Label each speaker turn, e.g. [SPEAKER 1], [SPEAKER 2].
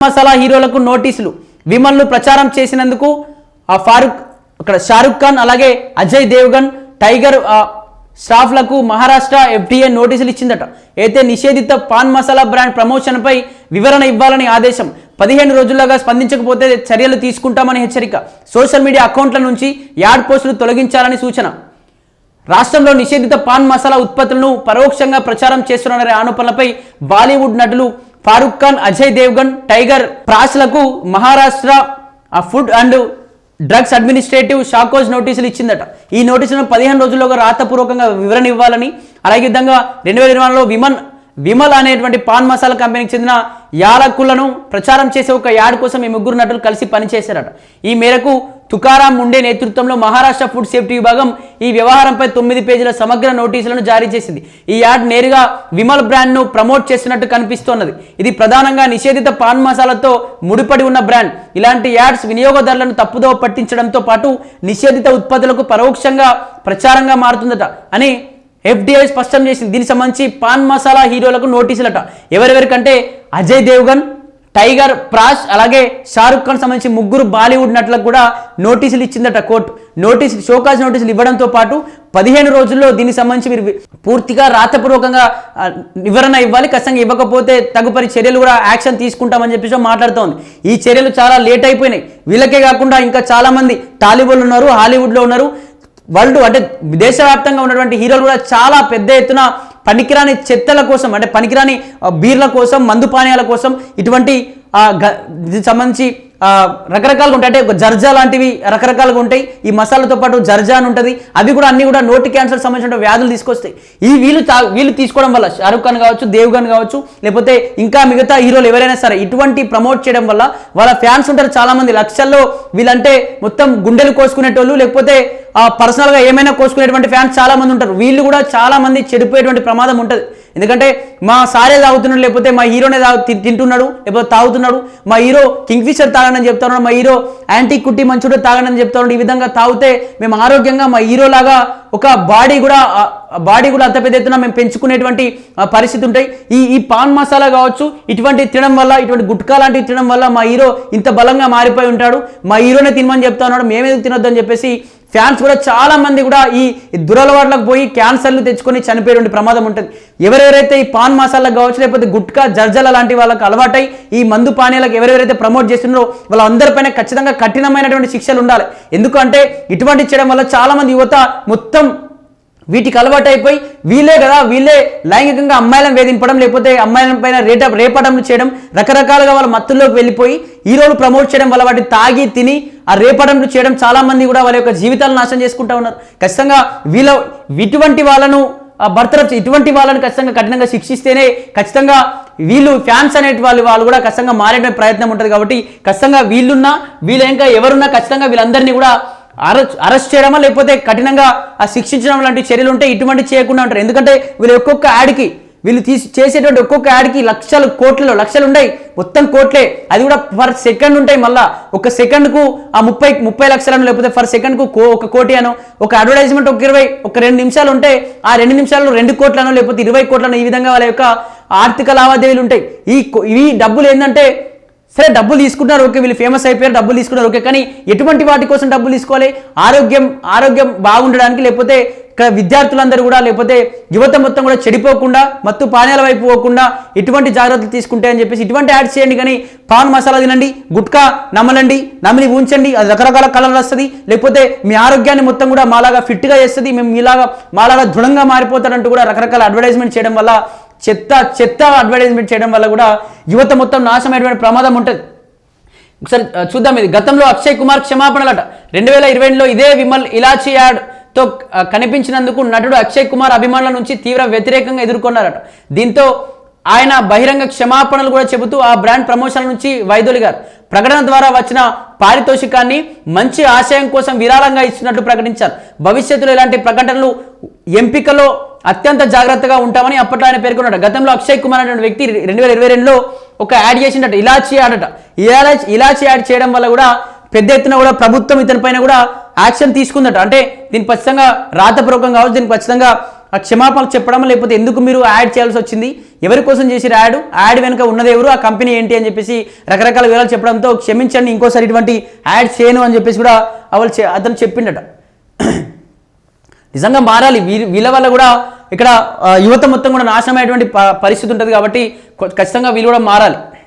[SPEAKER 1] మసాలా హీరోలకు నోటీసులు విమల్ను ప్రచారం చేసినందుకు ఫారూక్ ఇక్కడ షారుఖ్ ఖాన్ అలాగే అజయ్ దేవ్గన్ టైగర్ స్టాఫ్లకు మహారాష్ట్ర ఎఫ్డీఏ నోటీసులు ఇచ్చిందట. అయితే నిషేధిత పాన్ మసాలా బ్రాండ్ ప్రమోషన్పై వివరణ ఇవ్వాలని ఆదేశం. 15 రోజుల్లోగా స్పందించకపోతే చర్యలు తీసుకుంటామని హెచ్చరిక. సోషల్ మీడియా అకౌంట్ల నుంచి యాడ్ పోస్టులు తొలగించాలని సూచన. రాష్ట్రంలో నిషేధిత పాన్ మసాలా ఉత్పత్తులను పరోక్షంగా ప్రచారం చేస్తున్నారనే ఆరోపణలపై బాలీవుడ్ నటులు ఫారూక్ ఖాన్, అజయ్ దేవ్గన్, టైగర్ ప్రాస్లకు Maharashtra food and drugs administrative show cause నోటీసులు ఇచ్చిందట. ఈ నోటీసులను 15 రోజుల్లోగా రాతపూర్వకంగా వివరణ ఇవ్వాలని, అలాగే విధంగా 2020లో విమల్ అనేటువంటి పాన్ మసాలా కంపెనీకి చెందిన యాలకులను ప్రచారం చేసే ఒక యాడ్ కోసం ఈ ముగ్గురు నటులు కలిసి పనిచేశారట. ఈ మేరకు తుకారాం ముండే నేతృత్వంలో మహారాష్ట్ర ఫుడ్ సేఫ్టీ విభాగం ఈ వ్యవహారంపై 9 పేజీల సమగ్ర నోటీసులను జారీ చేసింది. ఈ యాడ్ నేరుగా విమల్ బ్రాండ్ను ప్రమోట్ చేస్తున్నట్టు కనిపిస్తోన్నది. ఇది ప్రధానంగా నిషేధిత పాన్ మసాలాతో ముడిపడి ఉన్న బ్రాండ్. ఇలాంటి యాడ్స్ వినియోగదారులను తప్పుదోవ పట్టించడంతో పాటు నిషేధిత ఉత్పత్తులకు పరోక్షంగా ప్రచారంగా మారుతుందట అని ఎఫ్డీఐ స్పష్టం చేసింది. దీనికి సంబంధించి పాన్ మసాలా హీరోలకు నోటీసులట. ఎవరెవరికంటే అజయ్ దేవ్గన్, టైగర్ ప్రాస్ అలాగే షారుఖ్ ఖాన్ సంబంధించి ముగ్గురు బాలీవుడ్ నటులకు కూడా నోటీసులు ఇచ్చిందట కోర్టు. షోకాజ్ నోటీసులు ఇవ్వడంతో పాటు 15 రోజుల్లో దీనికి సంబంధించి మీరు పూర్తిగా రాతపూర్వకంగా వివరణ ఇవ్వాలి, ఖచ్చితంగా ఇవ్వకపోతే తదుపరి చర్యలు కూడా యాక్షన్ తీసుకుంటామని చెప్పేసి మాట్లాడుతోంది. ఈ చర్యలు చాలా లేట్ అయిపోయినాయి. వీళ్ళకే కాకుండా ఇంకా చాలా మంది టాలీవుడ్ ఉన్నారు, హాలీవుడ్లో ఉన్నారు, వరల్డ్ అంటే దేశవ్యాప్తంగా ఉన్నటువంటి హీరోలు కూడా చాలా పెద్ద ఎత్తున పనికిరాని చెత్తల కోసం, అంటే పనికిరాని బీర్ల కోసం, మందు పానీయాల కోసం ఇటువంటి సంబంధించి రకరకాలుగా ఉంటాయి. అంటే జర్జా లాంటివి రకరకాలుగా ఉంటాయి. ఈ మసాలాతో పాటు జర్జా అని ఉంటుంది. అవి కూడా అన్ని కూడా నోటి క్యాన్సర్ సంబంధించిన వ్యాధులు తీసుకొస్తాయి. ఈ వీళ్ళు తీసుకోవడం వల్ల షారుఖ్ ఖాన్ కావచ్చు, దేవ్గన్ కావచ్చు, లేకపోతే ఇంకా మిగతా హీరోలు ఎవరైనా సరే ఇటువంటి ప్రమోట్ చేయడం వల్ల వాళ్ళ ఫ్యాన్స్ ఉంటారు చాలా మంది లక్షల్లో. వీళ్ళంటే మొత్తం గుండెలు కోసుకునేటోళ్ళు, లేకపోతే పర్సనల్గా ఏమైనా కోసుకునేటువంటి ఫ్యాన్స్ చాలా మంది ఉంటారు. వీళ్ళు కూడా చాలా మంది చెడిపోయేటువంటి ప్రమాదం ఉంటుంది. ఎందుకంటే మా సారే తాగుతున్నాడు, లేకపోతే మా హీరోనే తింటున్నాడు, లేకపోతే తాగుతున్నాడు, మా హీరో కింగ్ఫిషర్ తాగనని చెప్తా ఉన్నాడు, మా హీరో యాంటీ కుట్టి మంచుడు తాగనని చెప్తా ఉన్నాడు. ఈ విధంగా తాగితే మేము ఆరోగ్యంగా మా హీరోలాగా ఒక బాడీ కూడా అంత పెద్ద ఎత్తున మేము పెంచుకునేటువంటి పరిస్థితి ఉంటాయి. ఈ పాన్ మసాలా కావచ్చు, ఇటువంటి తినడం వల్ల, ఇటువంటి గుట్కా లాంటివి తినడం వల్ల మా హీరో ఇంత బలంగా మారిపోయి ఉంటాడు, మా హీరోనే తినమని చెప్తా ఉన్నాడు, మేమేది తినొద్దని చెప్పేసి ఫ్యాన్స్ కూడా చాలా మంది కూడా ఈ దురలవాట్లకు పోయి క్యాన్సర్లు తెచ్చుకొని చనిపోయేటువంటి ప్రమాదం ఉంటుంది. ఎవరెవరైతే ఈ పాన్ మసాలా కావచ్చు, లేకపోతే గుట్కా జర్జల లాంటి వాళ్ళకి అలవాటై ఈ మందు పానీయాలకు ఎవరెవరైతే ప్రమోట్ చేస్తున్నారో వాళ్ళందరిపైన ఖచ్చితంగా కఠినమైనటువంటి శిక్షలు ఉండాలి. ఎందుకంటే ఇటువంటి చేయడం వల్ల చాలా మంది యువత మొత్తం వీటికి అలవాటు అయిపోయి వీళ్ళే లైంగికంగా అమ్మాయిలను వేధింపడం, లేకపోతే అమ్మాయిల పైన రేపడంలు చేయడం, రకరకాలుగా వాళ్ళ మత్తుల్లోకి వెళ్ళిపోయి హీరోలు ప్రమోట్ చేయడం వల్ల వాటిని తాగి తిని రేపడంలు చేయడం చాలా మంది కూడా వాళ్ళ యొక్క జీవితాలను నాశనం చేసుకుంటూ ఉన్నారు. ఖచ్చితంగా ఇటువంటి వాళ్ళను బర్తరఫ్ ఇటువంటి వాళ్ళని ఖచ్చితంగా కఠినంగా శిక్షిస్తేనే ఖచ్చితంగా వీళ్ళు ఫ్యాన్స్ అనేటి వాళ్ళు కూడా ఖచ్చితంగా మారే ప్రయత్నం ఉంటుంది. కాబట్టి ఖచ్చితంగా వీళ్ళు ఇంకా ఎవరున్నా ఖచ్చితంగా వీళ్ళందరినీ కూడా అరెస్ట్ చేయడమా, లేకపోతే కఠినంగా శిక్షించడం లాంటి చర్యలు ఉంటే ఇటువంటి చేయకుండా ఉంటారు. ఎందుకంటే వీళ్ళు ఒక్కొక్క యాడ్కి చేసేటువంటి ఒక్కొక్క యాడ్కి లక్షలు ఉన్నాయి, మొత్తం కోట్లే. అది కూడా ఫర్ సెకండ్ ఉంటాయి. మళ్ళీ ఒక సెకండ్కు 30 లక్షలను, లేకపోతే ఫర్ సెకండ్కు 1 కోటి అను, ఒక అడ్వర్టైజ్మెంట్ ఒక 2 నిమిషాలు ఉంటే ఆ 2 నిమిషాల్లో 2 కోట్లను, లేకపోతే 20 కోట్లను, ఈ విధంగా వాళ్ళ యొక్క ఆర్థిక లావాదేవీలు ఉంటాయి. ఈ డబ్బులు ఏంటంటే సరే డబ్బులు తీసుకుంటున్నారు, ఓకే, వీళ్ళు ఫేమస్ అయిపోయారు, డబ్బులు తీసుకున్నారు, ఓకే, కానీ ఎటువంటి వాటి కోసం డబ్బులు తీసుకోవాలి? ఆరోగ్యం బాగుండడానికి, లేకపోతే ఇక్కడ విద్యార్థులందరూ కూడా, లేకపోతే యువత మొత్తం కూడా చెడిపోకుండా, మత్తు పానీయాల వైపు పోకుండా ఇటువంటి జాగ్రత్తలు తీసుకుంటే అని చెప్పేసి ఇటువంటి యాడ్స్ చేయండి. కానీ పాన్ మసాలా తినండి, గుట్కా నమిలి ఉంచండి, అది రకరకాల కలర్లు వస్తుంది, లేకపోతే మీ ఆరోగ్యాన్ని మొత్తం కూడా మాలాగా ఫిట్గా చేస్తుంది, మేము మాలాగా దృఢంగా మారిపోతారంటూ కూడా రకరకాల అడ్వర్టైజ్మెంట్ చేయడం వల్ల, చెత్త అడ్వర్టైజ్మెంట్ చేయడం వల్ల కూడా యువత మొత్తం నాశనమైనటువంటి ప్రమాదం ఉంటుంది. ఒకసారి చూద్దాం. ఇది గతంలో అక్షయ్ కుమార్ క్షమాపణలట. 2020లో ఇదే విమల్ ఇలాచీ యాడ్తో కనిపించినందుకు నటుడు అక్షయ్ కుమార్ అభిమానుల నుంచి తీవ్ర వ్యతిరేకంగా ఎదుర్కొన్నారట. దీంతో ఆయన బహిరంగ క్షమాపణలు కూడా చెబుతూ ఆ బ్రాండ్ ప్రమోషన్ల నుంచి వైదొలిగారు. ప్రకటన ద్వారా వచ్చిన పారితోషికాన్ని మంచి ఆశయం కోసం విరాళంగా ఇచ్చినట్లు ప్రకటించారు. భవిష్యత్తులో ఇలాంటి ప్రకటనలు ఎంపికలో అత్యంత జాగ్రత్తగా ఉంటామని అప్పట్లో ఆయన పేర్కొన్నాడు. గతంలో అక్షయ్ కుమార్ అనే వ్యక్తి 2022లో ఒక యాడ్ చేసిండట, ఇలాచీ యాడ్. ఇలాచీ యాడ్ చేయడం వల్ల కూడా పెద్ద ఎత్తున కూడా ప్రభుత్వం ఇతని పైన కూడా యాక్షన్ తీసుకుందట. అంటే దీనికి ఖచ్చితంగా రాతపూర్వకంగా కావచ్చు, దీనికి ఖచ్చితంగా క్షమాపణలు చెప్పడం, లేకపోతే ఎందుకు మీరు యాడ్ చేయాల్సి వచ్చింది, ఎవరి కోసం చేసిరు యాడ్ వెనుక ఉన్నది ఎవరు, ఆ కంపెనీ ఏంటి అని చెప్పేసి రకరకాల వివరాలు చెప్పడంతో క్షమించండి ఇంకోసారి ఇటువంటి యాడ్ చేయను అని చెప్పేసి కూడా అతను చెప్పిండట. నిజంగా మారాలి, వీళ్ళ వల్ల కూడా ఇక్కడ యువత మొత్తం కూడా నాశనమైనటువంటి పరిస్థితి ఉంటుంది కాబట్టి ఖచ్చితంగా వీళ్ళు కూడా మారాలి.